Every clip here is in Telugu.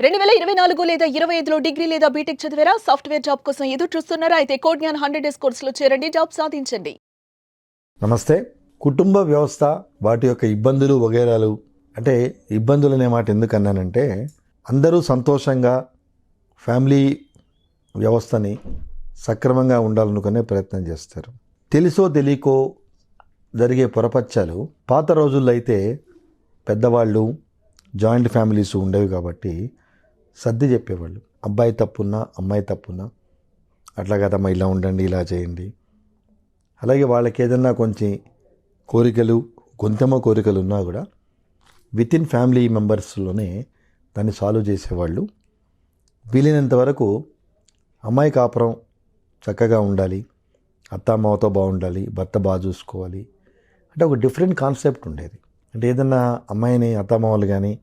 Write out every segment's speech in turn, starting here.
2024 లేదా 25లో డిగ్రీ లేదా బీటెక్ చదివారా? సాఫ్ట్‌వేర్ జాబ్ కోసం ఎదురు చూస్తున్నారా? అయితే కోడ్ జ్ఞాన్ 100 డేస్ కోర్సులో చేరండి, జాబ్ సాధించండి. నమస్తే. కుటుంబ వ్యవస్థ వాటి యొక్క ఇబ్బందులు వగైరాలు, అంటే ఇబ్బందులు అనే మాట ఎందుకు అన్నానంటే, అందరూ సంతోషంగా ఫ్యామిలీ వ్యవస్థని సక్రమంగా ఉండాలనుకునే ప్రయత్నం చేస్తారు. తెలుసో తెలియకో జరిగే పొరపచ్చాలు పాత రోజుల్లో అయితే పెద్దవాళ్ళు జాయింట్ ఫ్యామిలీస్ ఉండేవి కాబట్టి సర్ది చెప్పేవాళ్ళు. అబ్బాయి తప్పున్నా అమ్మాయి తప్పున్నా అట్లా కదమ్మా, ఇలా ఉండండి, ఇలా చేయండి. అలాగే వాళ్ళకి ఏదన్నా కొంచెం కోరికలు, కొంచెమ కోరికలు ఉన్నా కూడా వితిన్ ఫ్యామిలీ మెంబర్స్లోనే దాన్ని సాల్వ్ చేసేవాళ్ళు. వీలైనంత వరకు అమ్మాయి కాపురం చక్కగా ఉండాలి, అత్తామావతో బాగుండాలి, భర్త బాగా చూసుకోవాలి అంటే ఒక డిఫరెంట్ కాన్సెప్ట్ ఉండేది. అంటే ఏదన్నా అమ్మాయిని అత్తామావలు కానీ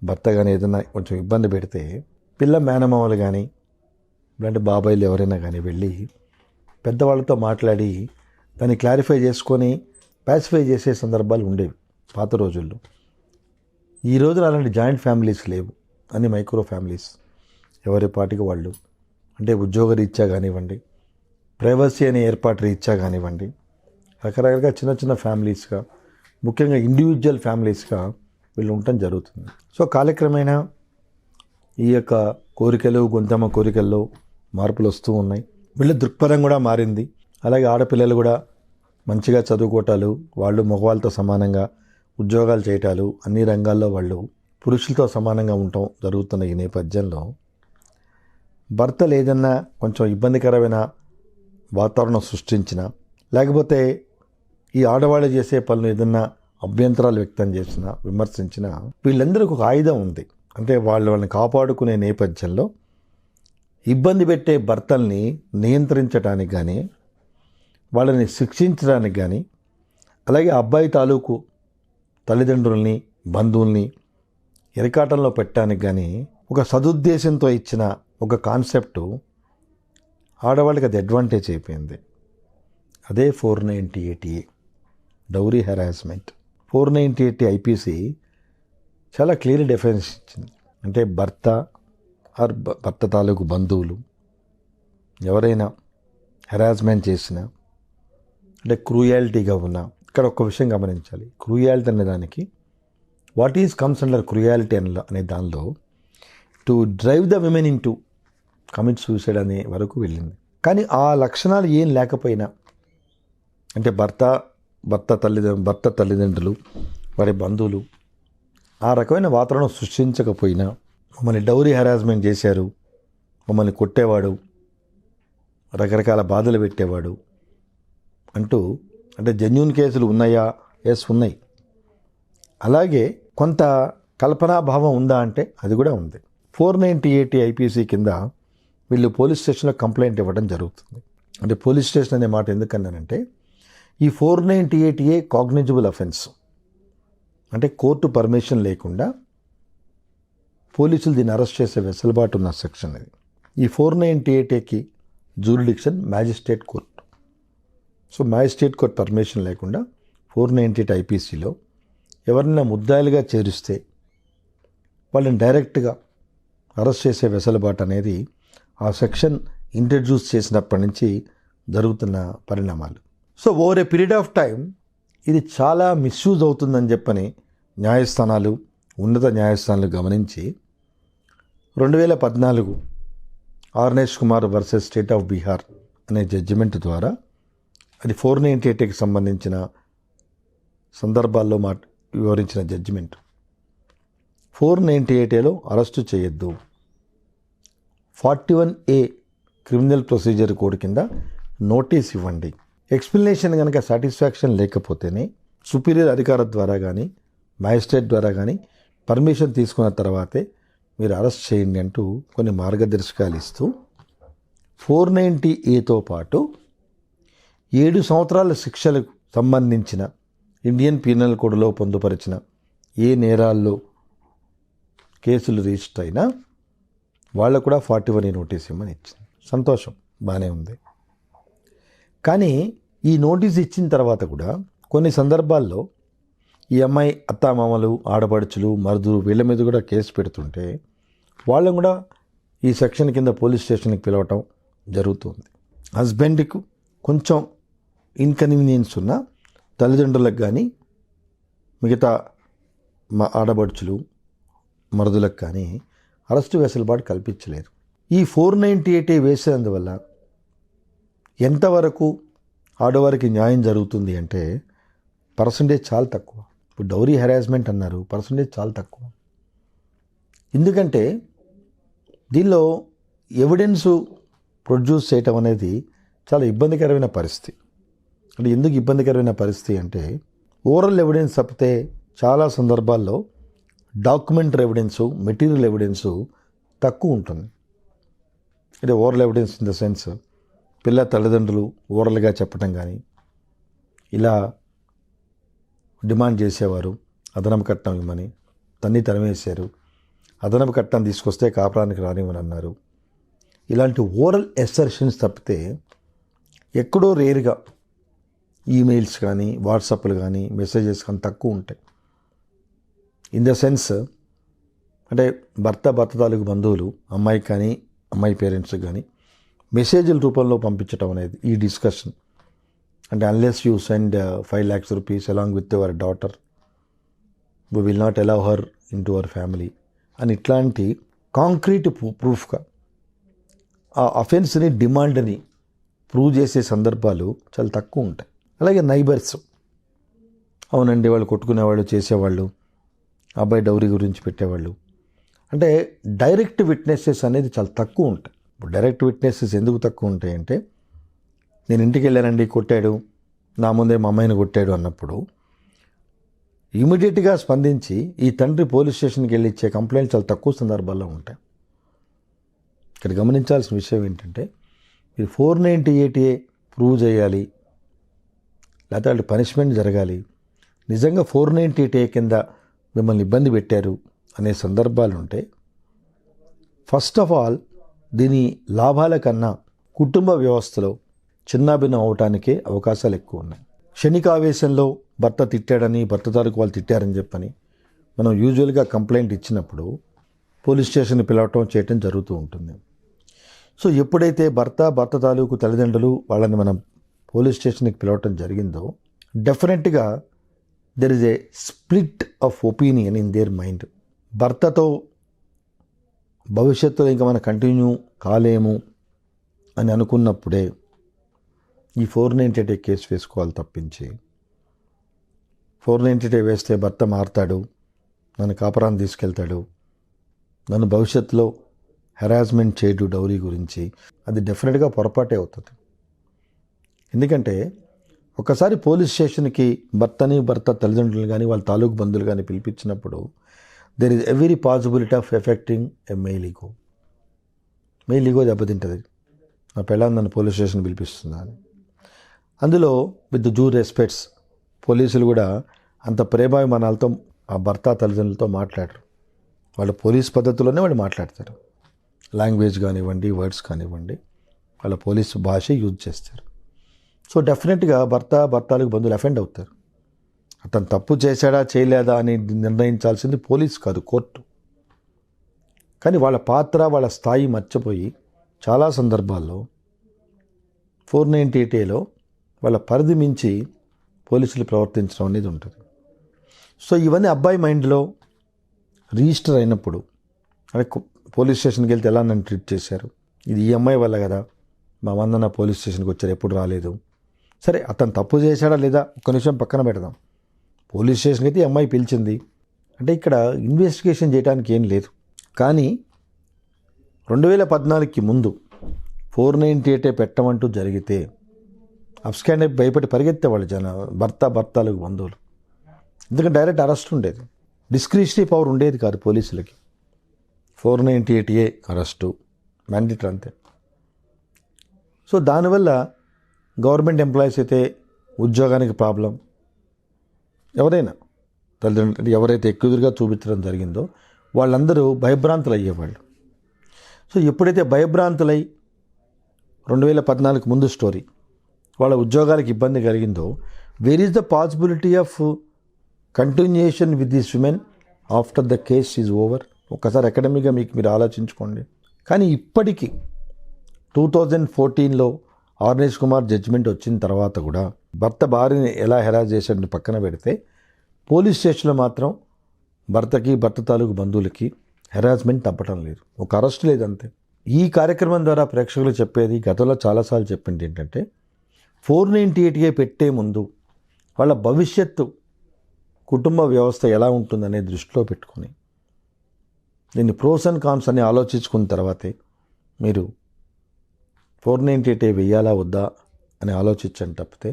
భర్త కానీ ఏదన్నా కొంచెం ఇబ్బంది పెడితే పిల్ల మేనమామలు కానీ ఇలాంటి బాబాయిలు ఎవరైనా కానీ వెళ్ళి పెద్దవాళ్ళతో మాట్లాడి దాన్ని క్లారిఫై చేసుకొని ప్యాసిఫై చేసే సందర్భాలు ఉండేవి పాత రోజుల్లో. ఈ రోజున అలాంటి జాయింట్ ఫ్యామిలీస్ లేవు, అన్ని మైక్రో ఫ్యామిలీస్. ఎవరి పాటికి వాళ్ళు, అంటే ఉద్యోగ రీత్యా కానివ్వండి, ప్రైవసీ అనే ఏర్పాటు రీత్యా కానివ్వండి, రకరకాలుగా చిన్న చిన్న ఫ్యామిలీస్గా, ముఖ్యంగా ఇండివిజువల్ ఫ్యామిలీస్గా వీళ్ళు ఉండటం జరుగుతుంది. సో కాలక్రమేణా ఈ యొక్క కోరికలు, గొంతమ్మ కోరికల్లో మార్పులు వస్తూ ఉన్నాయి. వీళ్ళ దృక్పథం కూడా మారింది. అలాగే ఆడపిల్లలు కూడా మంచిగా చదువుకోవటాలు, వాళ్ళు మగవాళ్ళతో సమానంగా ఉద్యోగాలు చేయటాలు, అన్ని రంగాల్లో వాళ్ళు పురుషులతో సమానంగా ఉండటం జరుగుతున్న ఈ నేపథ్యంలో భర్తలు ఏదన్నా కొంచెం ఇబ్బందికరమైన వాతావరణం సృష్టించిన, లేకపోతే ఈ ఆడవాళ్ళు చేసే పనులు ఏదన్నా అభ్యంతరాలు వ్యక్తం చేసిన, విమర్శించిన, వీళ్ళందరికీ ఒక ఆయుధం ఉంది. అంటే వాళ్ళని కాపాడుకునే నేపథ్యంలో ఇబ్బంది పెట్టే భర్తల్ని నియంత్రించడానికి కానీ, వాళ్ళని శిక్షించడానికి కానీ, అలాగే అబ్బాయి తాలూకు తల్లిదండ్రుల్ని, బంధువుల్ని ఇరకాటంలో పెట్టడానికి కానీ ఒక సదుద్దేశంతో ఇచ్చిన ఒక కాన్సెప్టు ఆడవాళ్ళకి అది అడ్వాంటేజ్ అయిపోయింది. అదే 498A డౌరీ హెరాస్మెంట్. 498 ఐపీసీ చాలా క్లియర్ డెఫినేషన్ ఇచ్చింది. అంటే భర్త తాలూకు బంధువులు ఎవరైనా హెరాస్మెంట్ చేసినా, అంటే క్రూయాలిటీగా ఉన్నా, ఇక్కడ ఒక్క విషయం గమనించాలి. క్రూయాలిటీ అనే దానికి what is comes under cruelty అనే దానిలో to drive the women in to commit suicide అనే వరకు వెళ్ళింది. కానీ ఆ లక్షణాలు ఏం లేకపోయినా, అంటే భర్త తల్లిదండ్రులు, వారి బంధువులు ఆ రకమైన వాతావరణం సృష్టించకపోయినా, మమ్మల్ని డౌరీ హెరాస్మెంట్ చేశారు, మమ్మల్ని కొట్టేవాడు, రకరకాల బాధలు పెట్టేవాడు అంటూ, అంటే జెన్యూన్ కేసులు ఉన్నాయా? ఎస్, ఉన్నాయి. అలాగే కొంత కల్పనాభావం ఉందా అంటే అది కూడా ఉంది. 498 ఐపీసీ కింద వీళ్ళు పోలీస్ స్టేషన్లో కంప్లైంట్ ఇవ్వడం జరుగుతుంది. అంటే పోలీస్ స్టేషన్ అనే మాట ఎందుకన్నానంటే, ఈ 498A కాగ్నిజబుల్ అఫెన్స్, అంటే కోర్టు పర్మిషన్ లేకుండా పోలీసులు దీన్ని అరెస్ట్ చేసే వెసులుబాటు ఉన్న సెక్షన్ ఇది. ఈ 498Aకి jurisdiction magistrate court. So magistrate court permission లేకుండా 498 ఐపీసీలో ఎవరైనా ముద్దాయిలుగా చేరిస్తే వాళ్ళని డైరెక్ట్గా అరెస్ట్ చేసే వెసులుబాటు అనేది ఆ సెక్షన్ ఇంట్రడ్యూస్ చేసినప్పటి నుంచి జరుగుతున్న పరిణామాలు. So over a period of time ఇది చాలా మిస్యూజ్ అవుతుందని చెప్పని న్యాయస్థానాలు, ఉన్నత న్యాయస్థానాలు గమనించి 2014 Arnesh Kumar versus state of Bihar అనే జడ్జిమెంట్ ద్వారా, అది 498కి సంబంధించిన సందర్భాల్లో వివరించిన జడ్జిమెంట్, 498Aలో అరెస్టు చేయొద్దు, 41A క్రిమినల్ ప్రొసీజర్ కోడ్ కింద నోటీస్ ఇవ్వండి. ఎక్స్ప్లెనేషన్ కనుక సాటిస్ఫాక్షన్ లేకపోతేనే సుపీరియర్ అధికారం ద్వారా కానీ, మ్యాజిస్ట్రేట్ ద్వారా కానీ పర్మిషన్ తీసుకున్న తర్వాతే మీరు అరెస్ట్ చేయండి అంటూ కొన్ని మార్గదర్శకాలు ఇస్తూ 490Aతో పాటు 7 సంవత్సరాల శిక్షలకు సంబంధించిన ఇండియన్ పీనల్ కోడ్లో పొందుపరిచిన ఏ నేరాల్లో కేసులు రిజిస్టర్ అయినా వాళ్ళకు కూడా 41A నోటీస్ ఇవ్వమని ఇచ్చింది. సంతోషం, బాగానే ఉంది. కానీ ఈ నోటీస్ ఇచ్చిన తర్వాత కూడా కొన్ని సందర్భాల్లో ఈ అమ్మాయి అత్తామామలు, ఆడపడుచులు, మరుదులు వీళ్ళ మీద కూడా కేసు పెడుతుంటే వాళ్ళని కూడా ఈ సెక్షన్ కింద పోలీస్ స్టేషన్కి పిలవటం జరుగుతుంది. హస్బెండ్కు కొంచెం ఇన్కన్వీనియన్స్ ఉన్న తల్లిదండ్రులకు కానీ మిగతా మా ఆడబడుచులు మరుదులకు కానీ అరెస్టు వెసులుబాటు కల్పించలేదు. ఈ 498A వేసేందువల్ల ఎంతవరకు ఆడవారికి న్యాయం జరుగుతుంది అంటే పర్సంటేజ్ చాలా తక్కువ. ఇప్పుడు డౌరీ హెరాస్మెంట్ అన్నారు, పర్సంటేజ్ చాలా తక్కువ. ఎందుకంటే దీనిలో ఎవిడెన్సు ప్రొడ్యూస్ చేయటం అనేది చాలా ఇబ్బందికరమైన పరిస్థితి. అంటే ఎందుకు ఇబ్బందికరమైన పరిస్థితి అంటే ఓరల్ ఎవిడెన్స్ తప్పితే చాలా సందర్భాల్లో డాక్యుమెంటరీ ఎవిడెన్సు, మెటీరియల్ ఎవిడెన్సు తక్కువ ఉంటుంది. అంటే oral evidence in the sense పిల్ల తల్లిదండ్రులు ఓరల్గా చెప్పటం కానీ, ఇలా డిమాండ్ చేసేవారు అదనపు కట్నం ఇవ్వమని, తరిమేశారు, అదనపు కట్నం తీసుకొస్తే కాపురానికి రానివ్వని అన్నారు. ఇలాంటి ఓరల్ ఎసర్షన్స్ తప్పితే ఎక్కడో రేరుగా ఈమెయిల్స్ కానీ, వాట్సాప్లు కానీ, మెసేజెస్ కానీ తక్కువ ఉంటాయి. ఇన్ ద సెన్స్ అంటే భర్త తాలూకు బంధువులు అమ్మాయికి కానీ అమ్మాయి పేరెంట్స్కి కానీ మెసేజ్ల రూపంలో పంపించడం అనేది ఈ డిస్కషన్. అంటే unless you send 5 lakhs rupees along with your daughter we will not allow her into our family అని ఇట్లాంటి కాంక్రీట్ ప్రూఫ్గా ఆ అఫెన్స్ని, డిమాండ్ని ప్రూవ్ చేసే సందర్భాలు చాలా తక్కువ ఉంటాయి. అలాగే నైబర్స్, అవునండి వాళ్ళు కొట్టుకునేవాళ్ళు, చేసేవాళ్ళు, అబ్బాయి డౌరీ గురించి పెట్టేవాళ్ళు, అంటే డైరెక్ట్ విట్నెసెస్ అనేది చాలా తక్కువ ఉంటాయి. ఇప్పుడు డైరెక్ట్ విట్నెసెస్ ఎందుకు తక్కువ ఉంటాయంటే నేను ఇంటికి వెళ్ళానండి, కొట్టాడు, నా ముందే మా అమ్మాయిని కొట్టాడు అన్నప్పుడు ఇమీడియట్గా స్పందించి ఈ తండ్రి పోలీస్ స్టేషన్కి వెళ్ళి ఇచ్చే కంప్లైంట్ చాలా తక్కువ సందర్భాల్లో ఉంటాయి. ఇక్కడ గమనించాల్సిన విషయం ఏంటంటే మీరు 498A ప్రూవ్ చేయాలి, లేకపోతే వాళ్ళు పనిష్మెంట్ జరగాలి, నిజంగా 498A కింద మిమ్మల్ని ఇబ్బంది పెట్టారు అనే సందర్భాలు ఉంటే ఫస్ట్ ఆఫ్ ఆల్ దీని లాభాల కన్నా కుటుంబ వ్యవస్థలో చిన్నాభిన్నం అవటానికే అవకాశాలు ఎక్కువ ఉన్నాయి. క్షణిక ఆవేశంలో భర్త తిట్టాడని, భర్త తాలూకు వాళ్ళు తిట్టారని చెప్పని మనం యూజువల్గా కంప్లైంట్ ఇచ్చినప్పుడు పోలీస్ స్టేషన్కి పిలవటం చేయటం జరుగుతూ ఉంటుంది. సో ఎప్పుడైతే భర్త తాలూకు తల్లిదండ్రులు వాళ్ళని మనం పోలీస్ స్టేషన్కి పిలవటం జరిగిందో డెఫినెట్గా there is a split of opinion in their mind. భర్తతో భవిష్యత్తులో ఇంకా మనం కంటిన్యూ కాలేము అని అనుకున్నప్పుడే ఈ 498A కేసు వేసుకోవాలి తప్పించి 498A వేస్తే భర్త మారుతాడు, నన్ను కాపురాన్ని తీసుకెళ్తాడు, నన్ను భవిష్యత్తులో హెరాస్మెంట్ చేయడు డౌరీ గురించి, అది డెఫినెట్గా పొరపాటే అవుతుంది. ఎందుకంటే ఒకసారి పోలీస్ స్టేషన్కి భర్త తల్లిదండ్రులు కానీ వాళ్ళ తాలూకు బంధువులు కానీ పిలిపించినప్పుడు there is every possibility of affecting a male ego. Male ego దెబ్బతింటుంది, నా పెళ్ళాన్ని నన్ను పోలీస్ స్టేషన్ పిలిపిస్తుందా అని. అందులో విత్ డ్యూ రెస్పెక్ట్స్ పోలీసులు కూడా అంత ప్రేమాభిమానాలతో ఆ భర్త తల్లిదండ్రులతో మాట్లాడరు. వాళ్ళు పోలీస్ పద్ధతిలోనే వాళ్ళు మాట్లాడతారు. లాంగ్వేజ్ కానివ్వండి, వర్డ్స్ కానివ్వండి, వాళ్ళ పోలీసు భాష యూజ్ చేస్తారు. సో డెఫినెట్గా భర్తలకు బంధువులు అఫెండ్ అవుతారు. అతను తప్పు చేశాడా చేయలేదా అని నిర్ణయించాల్సింది పోలీస్ కాదు, కోర్టు. కానీ వాళ్ళ పాత్ర, వాళ్ళ స్థాయి మర్చిపోయి చాలా సందర్భాల్లో 498Aలో వాళ్ళ పరిధి మించి పోలీసులు ప్రవర్తించడం అనేది ఉంటుంది. సో ఇవన్నీ అబ్బాయి మైండ్లో రిజిస్టర్ అయినప్పుడు, అదే పోలీస్ స్టేషన్కి వెళ్తే ఎలా నన్ను ట్రీట్ చేశారు, ఇది ఈ అమ్మాయి వల్ల కదా మా వంద నా పోలీస్ స్టేషన్కి వచ్చారు, ఎప్పుడు రాలేదు. సరే అతను తప్పు చేశాడా లేదా ఒక్క నిమిషం పక్కన పెడదాం. పోలీస్ స్టేషన్కి అయితే ఈ అమ్మాయి పిలిచింది అంటే ఇక్కడ ఇన్వెస్టిగేషన్ చేయడానికి ఏం లేదు. కానీ 2014కి ముందు 498A పెట్టమంటూ జరిగితే అబ్స్కాండ్ అయిపోయి భయపడి పరిగెత్తేవాళ్ళు భర్తలకు బంధువులు. ఎందుకంటే డైరెక్ట్ అరెస్ట్ ఉండేది, డిస్క్రిషనరీ పవర్ ఉండేది కాదు పోలీసులకి. 498A అరెస్టు మ్యాండేటరీ అంతే. సో దానివల్ల గవర్నమెంట్ ఎంప్లాయీస్ అయితే ఉద్యోగానికి ప్రాబ్లం, ఎవరైనా తల్లిదండ్రులు ఎవరైతే ఎక్కువగా చూపించడం జరిగిందో వాళ్ళందరూ భయభ్రాంతులు అయ్యేవాళ్ళు. సో ఎప్పుడైతే భయభ్రాంతులై 2014 ముందు స్టోరీ వాళ్ళ ఉద్యోగాలకు ఇబ్బంది కలిగిందో, where is the possibility of continuation with this women after the case is over? ఒక్కసారి అకాడమిక్గా మీరు ఆలోచించుకోండి. కానీ ఇప్పటికీ 2014లో ఆర్నేష్ కుమార్ జడ్జిమెంట్ వచ్చిన తర్వాత కూడా భర్త భార్యని ఎలా హెరాస్ చేశాడని పక్కన పెడితే పోలీస్ స్టేషన్లో మాత్రం భర్త తాలూకు బంధువులకి హెరాస్మెంట్ తప్పటం లేదు, ఒక అరెస్ట్ లేదు అంతే. ఈ కార్యక్రమం ద్వారా ప్రేక్షకులు చెప్పేది, గతంలో చాలాసార్లు చెప్పింది ఏంటంటే 498 పెట్టే ముందు వాళ్ళ భవిష్యత్తు కుటుంబ వ్యవస్థ ఎలా ఉంటుందనే దృష్టిలో పెట్టుకొని దీన్ని ప్రోస్ అండ్ కాన్స్ అని ఆలోచించుకున్న తర్వాతే మీరు 498 వెయ్యాలా వద్దా అని ఆలోచించండి తప్పితే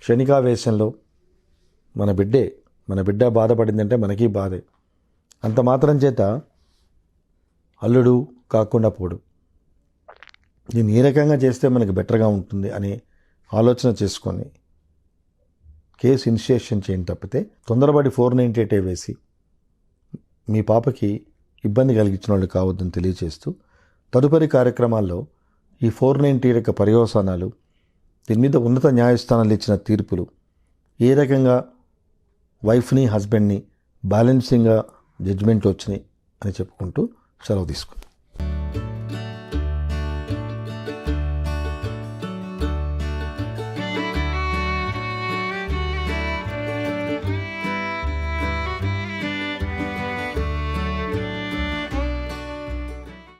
క్షణికావేశంలో మన బిడ్డ బాధపడిందంటే మనకి బాధే, అంత మాత్రం చేత అల్లుడు కాకుండా పోడు, దీన్ని ఏ రకంగా చేస్తే మనకి బెటర్గా ఉంటుంది అని ఆలోచన చేసుకొని కేసు ఇనిషియేషన్ చేయండి తప్పితే తొందరపడి 498 వేసి మీ పాపకి ఇబ్బంది కలిగించిన వాళ్ళు కావద్దని తెలియజేస్తూ తదుపరి కార్యక్రమాల్లో ఈ 498 యొక్క పర్యవసానాలు, దీని మీద ఉన్నత న్యాయస్థానాలు ఇచ్చిన తీర్పులు, ఏ రకంగా వైఫ్ని హస్బెండ్ని బ్యాలెన్సింగ్గా జడ్జిమెంట్లు వచ్చినాయి అని చెప్పుకుంటూ సెలవు తీసుకుంటాం.